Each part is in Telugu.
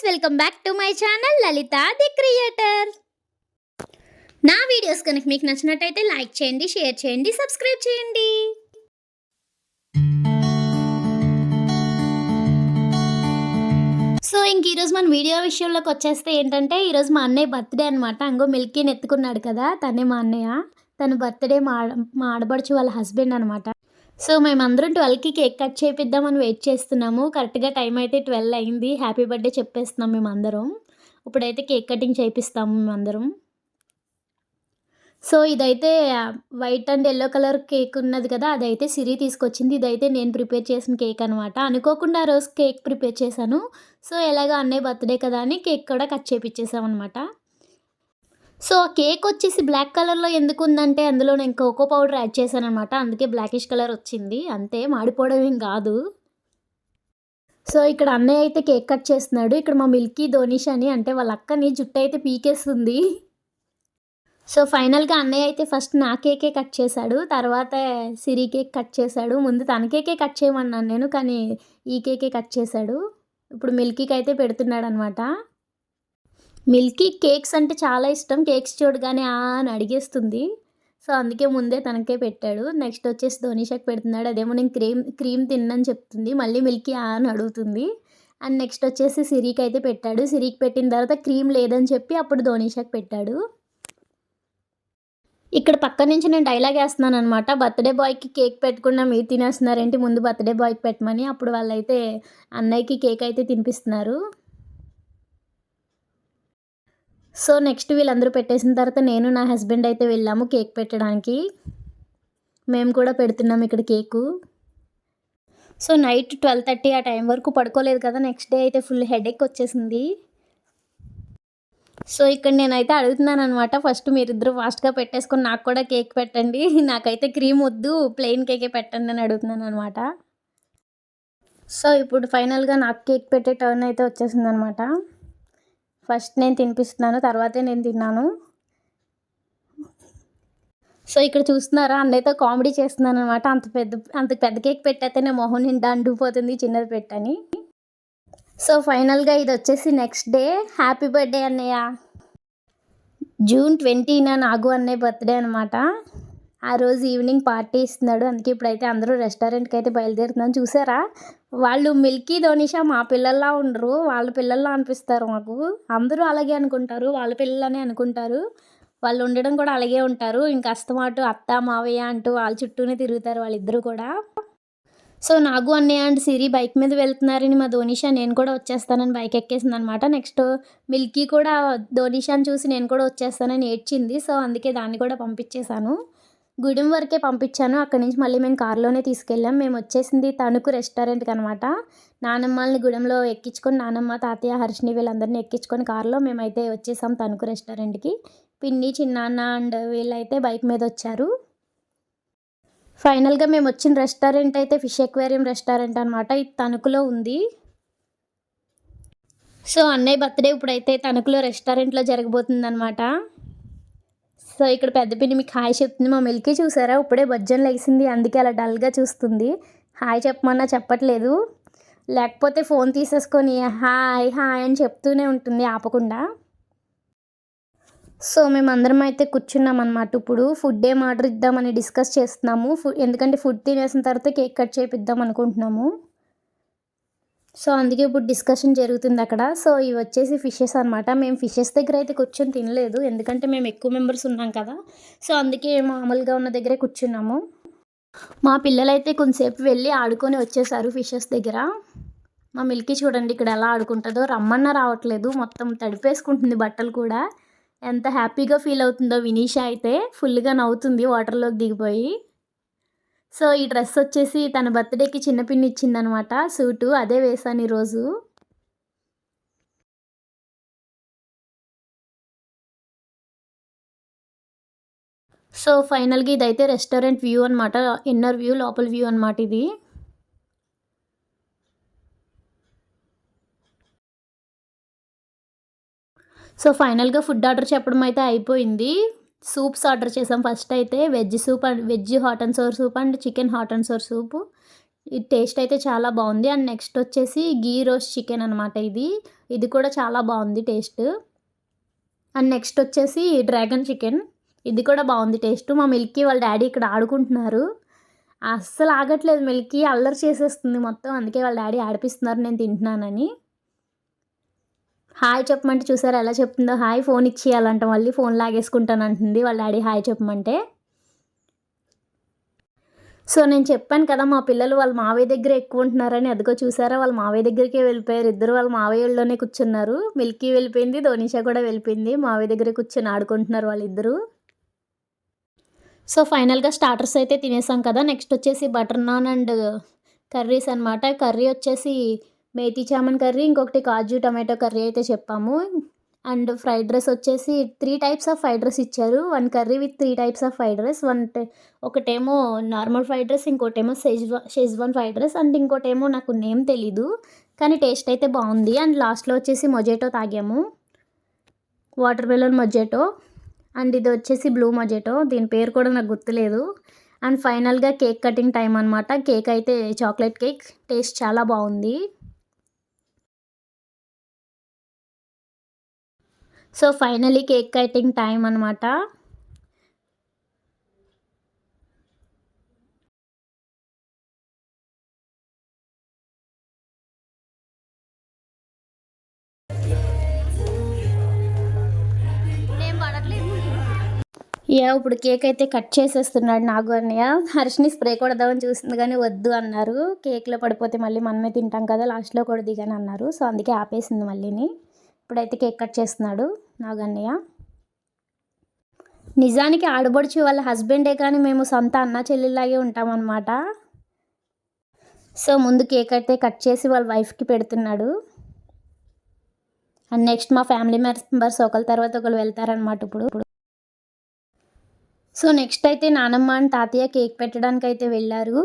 Welcome back to my channel Lalitha the creator. నా వీడియోస్ కనుక మీకు నచ్చినట్టయితే లైక్ చేయండి, షేర్ చేయండి, సబ్స్క్రైబ్ చేయండి. సో ఇంక ఈరోజు మన వీడియో విషయంలోకి వచ్చేస్తే ఏంటంటే, ఈరోజు మా అన్నయ్య బర్త్డే అనమాట. అంగో మిల్కీని ఎత్తుకున్నాడు కదా, తనే మా అన్నయ్య. తన బర్త్డే మా ఆడబడుచు వాళ్ళ హస్బెండ్ అనమాట. సో మేమందరం 12కి కేక్ కట్ చేపిద్దామని వెయిట్ చేస్తున్నాము. కరెక్ట్గా టైం అయితే 12 అయింది. హ్యాపీ బర్త్డే చెప్పేస్తున్నాం మేమందరం. ఇప్పుడైతే కేక్ కటింగ్ చేపిస్తాము మేమందరం. సో ఇదైతే white and yellow colour cake ఉన్నది కదా, అదైతే సిరి తీసుకొచ్చింది. ఇదైతే నేను ప్రిపేర్ చేసిన కేక్ అనమాట. అనుకోకుండా ఆ రోజు కేక్ ప్రిపేర్ చేశాను. సో ఎలాగో అన్నయ్య బర్త్డే కదా అని కేక్ కూడా కట్ చేపిచ్చేసామన్నమాట. సో కేక్ వచ్చేసి బ్లాక్ కలర్లో ఎందుకు ఉందంటే, అందులో నేను కోకో పౌడర్ యాడ్ చేశానమాట. అందుకే బ్లాకిష్ కలర్ వచ్చింది, అంతే, మాడిపోవడం ఏం కాదు. సో ఇక్కడ అన్నయ్య అయితే కేక్ కట్ చేస్తున్నాడు. ఇక్కడ మా మిల్కీ ధోనిష్ అని, అంటే వాళ్ళ అక్కని జుట్టు అయితే పీకేస్తుంది. సో ఫైనల్గా అన్నయ్య అయితే ఫస్ట్ నా కేకే కట్ చేశాడు, తర్వాత సిరి కేక్ కట్ చేశాడు. ముందు తన కేకే కట్ చేయమన్నాను నేను, కానీ ఈ కేకే కట్ చేశాడు. ఇప్పుడు మిల్కీకి అయితే పెడుతున్నాడు అనమాట. మిల్కీ కేక్స్ అంటే చాలా ఇష్టం. కేక్స్ చూడగానే అని అడిగేస్తుంది. సో అందుకే ముందే తనకే పెట్టాడు. నెక్స్ట్ వచ్చేసి ధోనిషాకి పెడుతున్నాడు. అదేమో నేను క్రీమ్ తిన్నని చెప్తుంది, మళ్ళీ మిల్కీ అని అడుగుతుంది. అండ్ నెక్స్ట్ వచ్చేసి సిరికి అయితే పెట్టాడు. సిరికి పెట్టిన తర్వాత క్రీమ్ లేదని చెప్పి అప్పుడు ధోనిషాకి పెట్టాడు. ఇక్కడ పక్క నుంచి నేను డైలాగ్ వేస్తున్నాను అనమాట. బర్త్డే బాయ్కి కేక్ పెట్టకుండా మీరు తినేస్తున్నారేంటి, ముందు బర్త్డే బాయ్కి పెట్టమని. అప్పుడు వాళ్ళైతే అన్నయ్యకి కేక్ అయితే తినిపిస్తున్నారు. సో నెక్స్ట్ వీళ్ళందరూ పెట్టేసిన తర్వాత నేను నా హస్బెండ్ అయితే వెళ్ళాము కేక్ పెట్టడానికి. మేము కూడా పెడుతున్నాము ఇక్కడ కేకు. సో నైట్ 12:30 ఆ టైం వరకు పడుకోలేదు కదా. నెక్స్ట్ డే అయితే ఫుల్ హెడేక్ వచ్చేసింది. సో ఇక్కడ నేనైతే అడుగుతున్నాను అనమాట, ఫస్ట్ మీరిద్దరు ఫాస్ట్గా పెట్టేసుకొని నాకు కూడా కేక్ పెట్టండి, నాకైతే క్రీమ్ వద్దు, ప్లెయిన్ కేకే పెట్టండి అని అడుగుతున్నాను అనమాట. సో ఇప్పుడు ఫైనల్గా నాకు కేక్ పెట్టే టర్న్ అయితే వచ్చేసింది అనమాట. ఫస్ట్ నేను తినిపిస్తున్నాను, తర్వాతే నేను తిన్నాను. సో ఇక్కడ చూస్తున్నారా, అన్నయ్యతో కామెడీ చేస్తున్నాను అనమాట. అంత పెద్ద కేక్ పెట్టయితే నా మొహం నిండా అంటుకుపోతుంది, చిన్నది పెట్టని. సో ఫైనల్గా ఇది వచ్చేసి నెక్స్ట్ డే. హ్యాపీ బర్త్డే అన్నయ్య. June 20న నాగు అన్నయ్య బర్త్డే అనమాట. ఆ రోజు ఈవినింగ్ పార్టీ ఇస్తున్నాడు. అందుకే ఇప్పుడైతే అందరూ రెస్టారెంట్కి అయితే బయలుదేరుతున్నాను. చూసారా, వాళ్ళు మిల్కీ ధోనిషా మా పిల్లల్లా ఉండరు, వాళ్ళ పిల్లల్లా అనిపిస్తారు మాకు. అందరూ అలాగే అనుకుంటారు, వాళ్ళ పిల్లలనే అనుకుంటారు. వాళ్ళు ఉండడం కూడా అలాగే ఉంటారు. ఇంకా అస్తమాటు అత్త మావయ్య అంటూ వాళ్ళ చుట్టూనే తిరుగుతారు వాళ్ళిద్దరూ కూడా. సో నాగు అన్నయ్య అండ్ సిరి బైక్ మీద వెళ్తున్నారని మా ధోనిషా నేను కూడా వచ్చేస్తానని బైక్ ఎక్కేసింది అనమాట. నెక్స్ట్ మిల్కీ కూడా ధోనిషాని చూసి నేను కూడా వచ్చేస్తానని ఏడ్చింది. సో అందుకే దాన్ని కూడా పంపించేశాను. గుడెం వరకే పంపించాను. అక్కడి నుంచి మళ్ళీ మేము కారులోనే తీసుకెళ్ళాం. మేము వచ్చేసింది తణుకు రెస్టారెంట్కి అనమాట. నానమ్మల్ని గుడెంలో ఎక్కించుకొని, నానమ్మ తాతయ్య హర్షిని వీళ్ళందరినీ ఎక్కించుకొని కారులో మేమైతే వచ్చేసాం తణుకు రెస్టారెంట్కి. పిన్ని చిన్నాన్న అండ్ వీళ్ళైతే బైక్ మీద వచ్చారు. ఫైనల్గా మేము వచ్చిన రెస్టారెంట్ అయితే ఫిష్ ఎక్వేరియం రెస్టారెంట్ అనమాట. ఇది తణుకులో ఉంది. సో అన్నయ్య బర్త్డే ఇప్పుడైతే తణుకులో రెస్టారెంట్లో జరగబోతుందనమాట. సో ఇక్కడ పెద్ద పిన్ని మీకు హాయ్ చెప్తుంది. మా మిల్కీ చూసారా, ఇప్పుడే బొజ్జం లేచింది, అందుకే అలా డల్గా చూస్తుంది. హాయ్ చెప్పమన్నా చెప్పట్లేదు, లేకపోతే ఫోన్ తీసేసుకొని హాయ్ హాయ్ అని చెప్తూనే ఉంటుంది ఆపకుండా. సో మేమందరం అయితే కూర్చున్నాం అనమాట. ఇప్పుడు ఫుడ్ ఏం ఆర్డర్ ఇద్దామని డిస్కస్ చేస్తున్నాము. ఎందుకంటే ఫుడ్ తినేసిన తర్వాత కేక్ కట్ చేపిద్దాం అనుకుంటున్నాము. సో అందుకే ఇప్పుడు డిస్కషన్ జరుగుతుంది అక్కడ. సో ఇవి వచ్చేసి ఫిషెస్ అనమాట. మేము ఫిషెస్ దగ్గర అయితే కూర్చొని తినలేదు, ఎందుకంటే మేము ఎక్కువ మెంబర్స్ ఉన్నాం కదా. సో అందుకే మామూలుగా ఉన్న దగ్గరే కూర్చున్నాము. మా పిల్లలైతే కొంతసేపు వెళ్ళి ఆడుకొని వచ్చేసారు ఫిషెస్ దగ్గర. మా మిల్కీ చూడండి ఇక్కడ ఎలా ఆడుకుంటుందో, రమ్మన్నా రావట్లేదు, మొత్తం తడిపేసుకుంటుంది బట్టలు కూడా. ఎంత హ్యాపీగా ఫీల్ అవుతుందో వినీషా అయితే, ఫుల్గా నవ్వుతుంది వాటర్లోకి దిగిపోయి. సో ఈ డ్రెస్ వచ్చేసి తన బర్త్డేకి చిన్న పిన్ని ఇచ్చిందనమాట, సూటు, అదే వేసాను ఈరోజు. సో ఫైనల్గా ఇదైతే రెస్టారెంట్ వ్యూ అనమాట, ఇన్నర్ వ్యూ, లోపల వ్యూ అనమాట ఇది. సో ఫైనల్గా ఫుడ్ ఆర్డర్ చెప్పడం అయితే అయిపోయింది. సూప్స్ ఆర్డర్ చేసాం. ఫస్ట్ అయితే veg hot and sour soup and chicken hot and sour soup. ఈ టేస్ట్ అయితే చాలా బాగుంది. అండ్ నెక్స్ట్ వచ్చేసి గీ రోస్ట్ చికెన్ అనమాట ఇది కూడా చాలా బాగుంది టేస్ట్. అండ్ నెక్స్ట్ వచ్చేసి డ్రాగన్ చికెన్, ఇది కూడా బాగుంది టేస్ట్. మా మిల్కీ వాళ్ళ డాడీ ఇక్కడ ఆడుకుంటున్నారు, అస్సలు ఆగట్లేదు మిల్కీ, అల్లరి చేసేస్తుంది మొత్తం. అందుకే వాళ్ళ డాడీ ఆడిపిస్తున్నారు నేను తింటున్నానని. హాయ్ చెప్పమంటే చూసారా ఎలా చెప్తుందో, హాయ్ ఫోన్ ఇచ్చేయాలంట, మళ్ళీ ఫోన్ లాగేసుకుంటాను అంటుంది వాళ్ళ డాడీ హాయ్ చెప్పమంటే. సో నేను చెప్పాను కదా మా పిల్లలు వాళ్ళ మావయ్య దగ్గర ఎక్కువ ఉంటున్నారని, అదిగో చూసారా వాళ్ళ మావయ్య దగ్గరికే వెళ్ళిపోయారు ఇద్దరు. వాళ్ళ మావయ్యలోనే కూర్చున్నారు, మిల్కీ వెళ్ళిపోయింది, ధోనిషా కూడా వెళ్ళిపోయింది, మావయ్య దగ్గరే కూర్చొని ఆడుకుంటున్నారు వాళ్ళిద్దరూ. సో ఫైనల్గా స్టార్టర్స్ అయితే తినేసాం కదా. నెక్స్ట్ వచ్చేసి బటర్ నాన్ అండ్ కర్రీస్ అనమాట. కర్రీ వచ్చేసి మేతి చామన్ కర్రీ, ఇంకొకటి కాజు టమాటో కర్రీ అయితే చెప్పాము. అండ్ ఫ్రైడ్ రైస్ వచ్చేసి 3 టైప్స్ ఆఫ్ ఫ్రైడ్ రైస్ ఇచ్చారు. 1 curry with 3 types of fried rice. ఒకటేమో నార్మల్ ఫ్రైడ్ రైస్, ఇంకోటేమో షెజ్వాన్ ఫ్రైడ్ రైస్, అండ్ ఇంకోటేమో నాకు నేమ్ తెలీదు, కానీ టేస్ట్ అయితే బాగుంది. అండ్ లాస్ట్లో వచ్చేసి మొజేటో తాగాము, వాటర్ మెలన్ మొజేటో. అండ్ ఇది వచ్చేసి బ్లూ మొజేటో, దీని పేరు కూడా నాకు గుర్తులేదు. అండ్ ఫైనల్గా కేక్ కటింగ్ టైం అనమాట. కేక్ అయితే చాక్లెట్ కేక్, టేస్ట్ చాలా బాగుంది. So finally cake cutting time అనమాట. ఇప్పుడు కేక్ అయితే కట్ చేసేస్తున్నాడు నాగు అన్నయ్య. హర్షిని స్ప్రే కొడదామని చూస్తుంది కానీ వద్దు అన్నారు, కేక్లో పడిపోతే మళ్ళీ మనమే తింటాం కదా, లాస్ట్లో కూడా దిగాని అన్నారు. సో అందుకే ఆపేసింది మళ్ళీని. ఇప్పుడైతే కేక్ కట్ చేస్తున్నాడు నాగు అన్నయ్య. నిజానికి ఆడబడుచు వాళ్ళ హస్బెండే, కానీ మేము సొంత అన్న చెల్లెల్లాగే ఉంటామన్నమాట. సో ముందు కేక్ అయితే కట్ చేసి వాళ్ళ వైఫ్కి పెడుతున్నాడు. అండ్ నెక్స్ట్ మా ఫ్యామిలీ మెంబర్స్ ఒకరి తర్వాత ఒకరు వెళ్తారనమాట ఇప్పుడు. సో నెక్స్ట్ అయితే నానమ్మ అండ్ తాతయ్య కేక్ పెట్టడానికి అయితే వెళ్ళారు.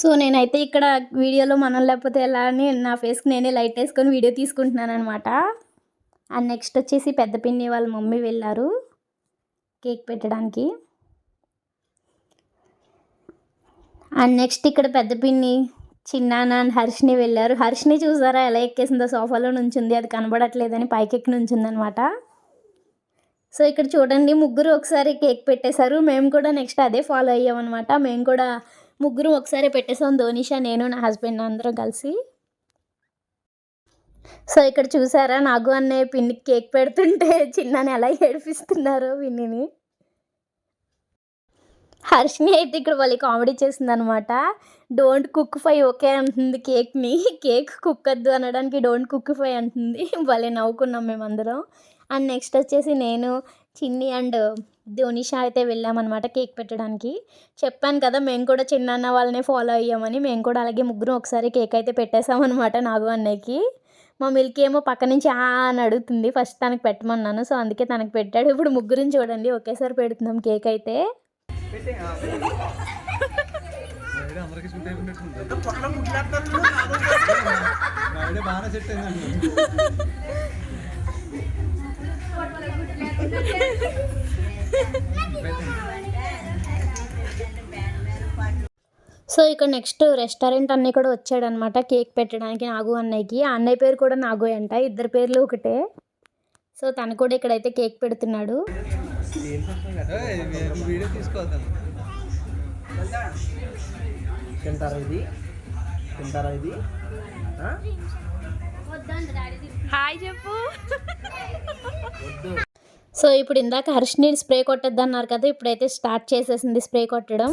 సో నేనైతే ఇక్కడ వీడియోలో మనం లేకపోతే ఎలా అని నా ఫేస్కి నేనే లైట్ వేసుకొని వీడియో తీసుకుంటున్నాను అనమాట. అండ్ నెక్స్ట్ వచ్చేసి పెద్ద పిన్ని వాళ్ళ మమ్మీ వెళ్ళారు కేక్ పెట్టడానికి. అండ్ నెక్స్ట్ ఇక్కడ పెద్ద పిన్ని, చిన్నాన్న అండ్ హర్షిని వెళ్ళారు. హర్షిని చూసారా ఎలా ఎక్కేసిందో, సోఫాలో నుంచింది, అది కనబడట్లేదని పైకెక్కి నుంచిందనమాట. సో ఇక్కడ చూడండి ముగ్గురు ఒకసారి కేక్ పెట్టేశారు, మేము కూడా నెక్స్ట్ అదే ఫాలో అయ్యామన్నమాట. మేము కూడా ముగ్గురు ఒకసారి పెట్టేసాం, ధోనిషా, నేను, నా హస్బెండ్ అందరం కలిసి. సో ఇక్కడ చూసారా నాగు అన్నయ్య పిన్నికి కేక్ పెడుతుంటే చిన్నాని ఎలా ఏడిపిస్తున్నారో పిన్నిని. హర్షిని అయితే ఇక్కడ వాళ్ళకి కామెడీ చేసింది అనమాట. డోంట్ కుక్ ఫై ఓకే అంటుంది కేక్ని, కేక్ కుక్కద్దు అనడానికి డోంట్ కుక్ ఫై అంటుంది. భలే నవ్వుకున్నాం మేమందరం. అండ్ నెక్స్ట్ వచ్చేసి నేను, చిన్ని అండ్ ధోనిషా అయితే వెళ్ళామన్నమాట కేక్ పెట్టడానికి. చెప్పాను కదా మేము కూడా చిన్నాన్న వాళ్ళనే ఫాలో అయ్యామని, మేము కూడా అలాగే ముగ్గురం ఒకసారి కేక్ అయితే పెట్టేసామన్నమాట నాగు అన్నయ్యకి. మా మిల్కీ ఏమో పక్క నుంచి అని అడుగుతుంది, ఫస్ట్ తనకు పెట్టమన్నాను, సో అందుకే తనకు పెట్టాడు. ఇప్పుడు ముగ్గురిని చూడండి ఒకేసారి పెడుతున్నాం కేక్ అయితే. సో ఇక్కడ నెక్స్ట్ రెస్టారెంట్ అన్నీ కూడా వచ్చాడనమాట కేక్ పెట్టడానికి నాగు అన్నయ్యకి. ఆ అన్నయ్య పేరు కూడా నాగు అంట, ఇద్దరు పేర్లు ఒకటే. సో తను కూడా ఇక్కడైతే కేక్ పెడుతున్నాడు. హాయ్ చెప్పు. సో ఇప్పుడు ఇందాక హర్షిని స్ప్రే కొట్టద్దు అన్నారు కదా, ఇప్పుడైతే స్టార్ట్ చేసేసింది స్ప్రే కొట్టడం.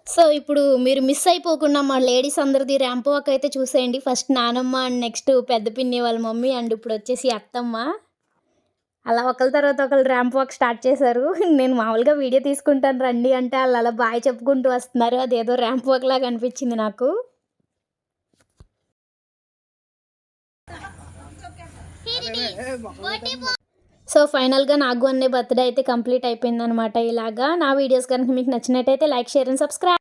సో ఇప్పుడు మీరు మిస్ అయిపోకుండా మా లేడీస్ అందరిది ర్యాంప్ వాక్ అయితే చూసేయండి. ఫస్ట్ నానమ్మ అండ్ నెక్స్ట్ పెద్ద పిన్ని వాళ్ళ మమ్మీ అండ్ ఇప్పుడు వచ్చేసి అత్తమ్మ, అలా ఒకరి తర్వాత ఒకరు ర్యాంప్ వాక్ స్టార్ట్ చేశారు. నేను మామూలుగా వీడియో తీసుకుంటాను రండి అంటే వాళ్ళు అలా బాయ్ చెప్పుకుంటూ వస్తున్నారు, అదేదో ర్యాంప్ వాక్ లాగా అనిపించింది నాకు. సో ఫైనల్గా నాగు అనే బర్త్డే అయితే కంప్లీట్ అయిపోయిందనమాట. ఇలాగా నా వీడియోస్ కనుక మీకు నచ్చినట్టయితే లైక్, షేర్ అండ్ సబ్స్క్రైబ్.